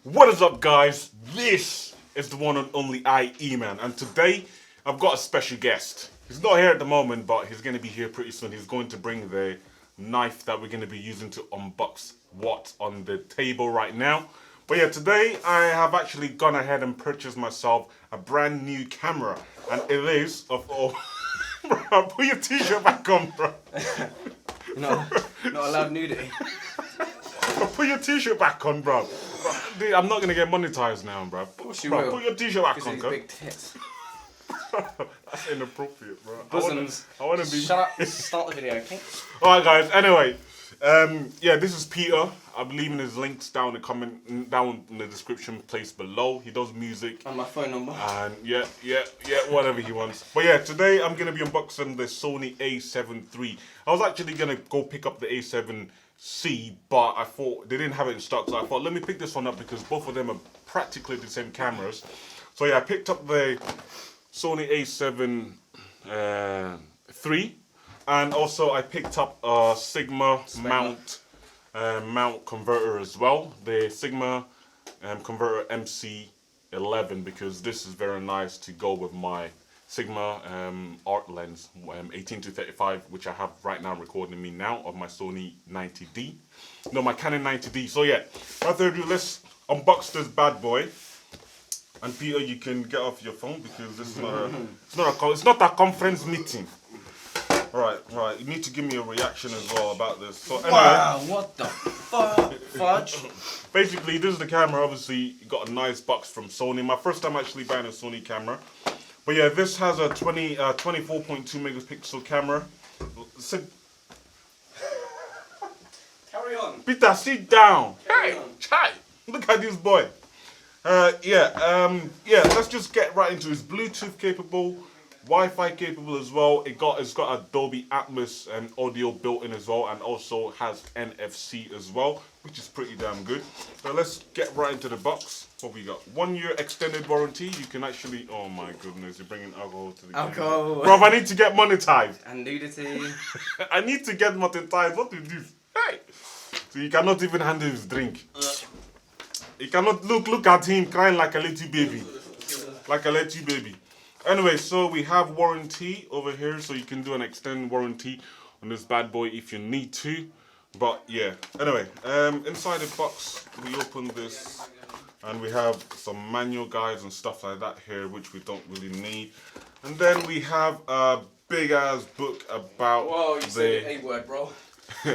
What is up, guys? This is the one and only iEman, and today I've got a special guest. He's not here at the moment, but he's going to be here pretty soon. He's going to bring the knife that we're going to be using to unbox what's on the table right now. But yeah, today I have actually gone ahead and purchased myself a brand new camera, and it is of all. Bro, put your t-shirt back on, bro. Not allowed nudity. Bro, put your t-shirt back on, bro. Dude, I'm not gonna get monetized now, bro. Bro, put your t-shirt back on, big tits. That's inappropriate, bro. Bosoms. I wanna be. Shut up. Start the video, okay? Alright, guys. Anyway, yeah, this is Peter. I'm leaving his links down in the description place below. He does music. And my phone number. And yeah, whatever he wants. But yeah, today I'm gonna be unboxing the Sony A7III. I was actually gonna go pick up the A7C, but I thought they didn't have it in stock, so I thought let me pick this one up because both of them are practically the same cameras. So yeah, I picked up the Sony A7 III, and also I picked up a Sigma mount converter as well. The Sigma converter MC-11, because this is very nice to go with my Sigma art lens 18-35, which I have right now recording me now of my Sony 90D. No, my Canon 90D. So yeah, without further ado, let's unbox this bad boy. And Peter, you can get off your phone because this is it's not a conference meeting. Right. You need to give me a reaction as well about this. So anyway, wow, what the fudge? Basically, this is the camera. Obviously, you got a nice box from Sony. My first time actually buying a Sony camera. But yeah, this has a 24.2 megapixel camera. Carry on. Peter, sit down. Carry Hey, on. chai. Look at this boy. Let's just get right into it. It's Bluetooth capable, Wi-Fi capable as well. It's got Dolby Atmos and audio built in as well, and also has NFC as well, which is pretty damn good. So let's get right into the box. What we got? 1 year extended warranty. You can actually. Oh my goodness, you're bringing alcohol to the game. Alcohol. Bro, I need to get monetized. And nudity. I need to get monetized. What is this? Hey. So you cannot even handle his drink. You cannot look at him crying like a little baby. Like a little baby. Anyway, so we have warranty over here, so you can do an extended warranty on this bad boy if you need to. But yeah. Anyway, inside the box we open this and we have some manual guides and stuff like that here, which we don't really need. And then we have a big ass book about Whoa, you said a word, bro.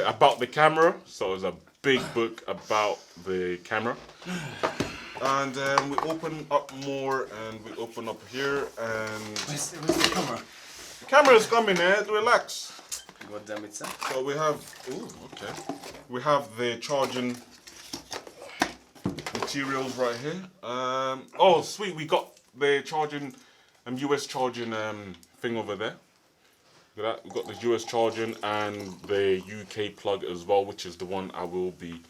about the camera. So it's a big book about the camera. And we open up more, and we open up here, and Where's the camera? the camera is coming, relax. God damn it, son. So we have, we have the charging materials right here. Oh sweet, we got the charging, US charging thing over there. Look at that. We've got the US charging and the UK plug as well, which is the one I will be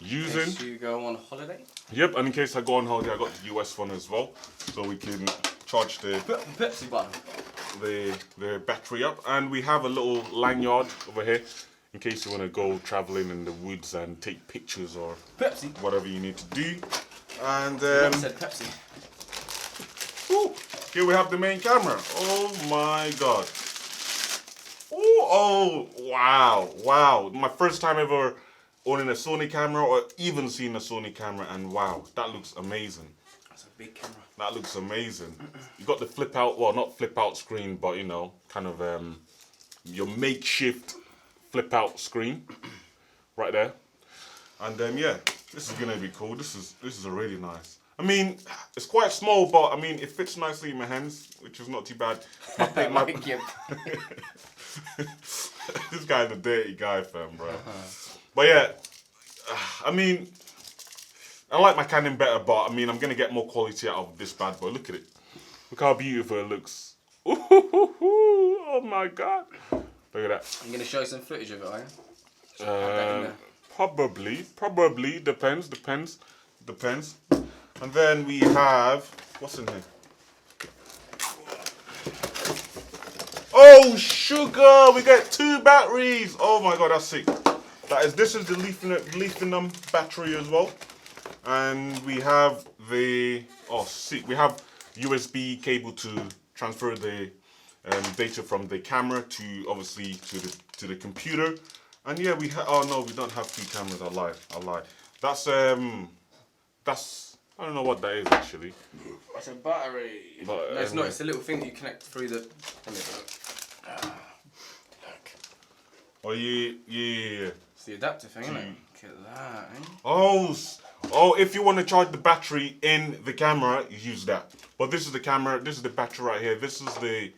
using. In case you go on holiday? Yep, and in case I go on holiday, I got the US one as well, so we can charge the Pepsi button. the battery up. And we have a little lanyard over here in case you want to go traveling in the woods and take pictures or Pepsi. whatever you need to do. And Said Pepsi. here we have the main camera. Oh my god. Oh wow. My first time ever owning a Sony camera or even seeing a Sony camera, and wow, that looks amazing. That's a big camera. That looks amazing. You got the flip out, well, not flip out screen, but you know, kind of your makeshift flip out screen right there. And yeah, this is gonna be cool. This is really nice. I mean, it's quite small, but I mean, it fits nicely in my hands, which is not too bad. This guy's a dirty guy, fam, bro. But yeah, I mean, I like my Canon better, but I mean, I'm gonna get more quality out of this bad boy. Look at it. Look how beautiful it looks. Oh my god. Look at that. I'm gonna show you some footage of it, are you? Probably depends. And then we have, what's in here? Oh sugar, we get 2 batteries. Oh my god, that's sick. This is the lithium battery as well. And we have the we have USB cable to transfer the data from the camera to obviously to the computer. And yeah, we have. Oh no, we don't have 2 cameras. I lied. That's I don't know what that is actually. It's a battery. But, no, it's not. It's a little thing that you connect through the. Look. Oh yeah. It's the adapter thing, isn't it? Look at that. Eh? Oh, if you want to charge the battery in the camera, you use that. But this is the camera. This is the battery right here. This is the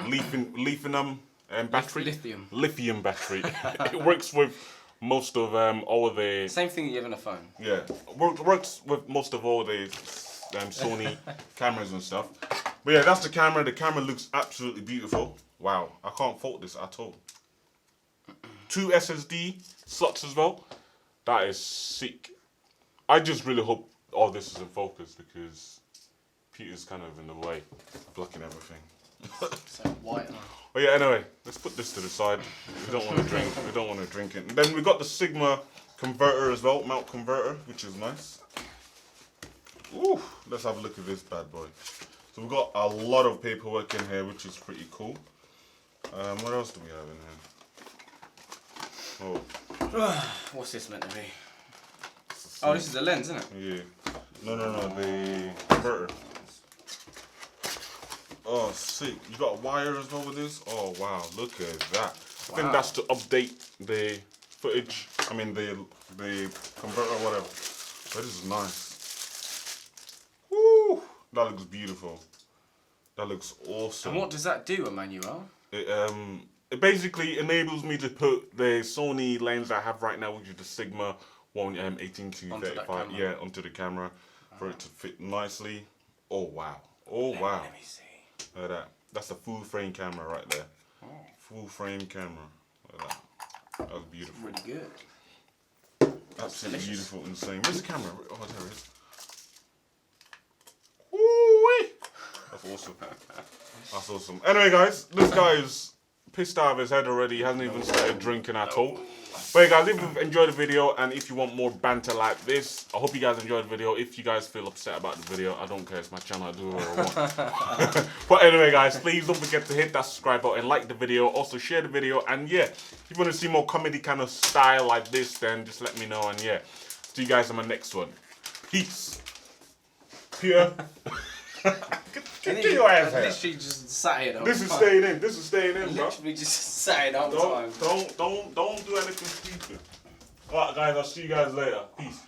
lithium battery. Lithium battery. It works with most of all the. Same thing you have in a phone. Yeah, works with most of all the Sony cameras and stuff. But yeah, that's the camera. The camera looks absolutely beautiful. Wow, I can't fault this at all. 2 SSD slots as well. That is sick. I just really hope all this is in focus because Peter's kind of in the way, blocking everything. So white. Oh yeah, anyway, let's put this to the side. We don't want to drink. We don't want to drink it. And then we got the Sigma converter as well, mount converter, which is nice. Ooh, let's have a look at this bad boy. So we've got a lot of paperwork in here, which is pretty cool. What else do we have in here? Oh. What's this meant to be? Oh, this is a lens, isn't it? Yeah. No, the converter. Oh, sick. You got a wire as well with this? Oh, wow. Look at that. I think that's to update the footage. I mean, the converter or whatever. But this is nice. Woo! That looks beautiful. That looks awesome. And what does that do, Emmanuel? It basically enables me to put the Sony lens I have right now, which is the Sigma 18 to 35, yeah, onto the camera for it to fit nicely. Oh wow! Oh wow! Let me see. Look at that. That's a full frame camera right there. Oh. Full frame camera. Look at that. That was beautiful. Really good. Absolutely beautiful, insane. Where's the camera? Oh, there it is. Woo-wee! That's awesome. That's awesome. Anyway, guys, this guy is pissed out of his head already. He hasn't even started drinking at all. But hey guys, if you've enjoyed the video and if you want more banter like this, I hope you guys enjoyed the video. If you guys feel upset about the video, I don't care. It's my channel. I do whatever I want. But anyway, guys, please don't forget to hit that subscribe button, like the video, also share the video. And yeah, if you want to see more comedy kind of style like this, then just let me know. And yeah, see you guys in my next one. Peace. Peter. Get your ass out. Literally just sat here. This is staying in. This is staying in, bro. Literally just sat here the whole time. Don't do anything stupid. Alright guys, I'll see you guys later. Peace.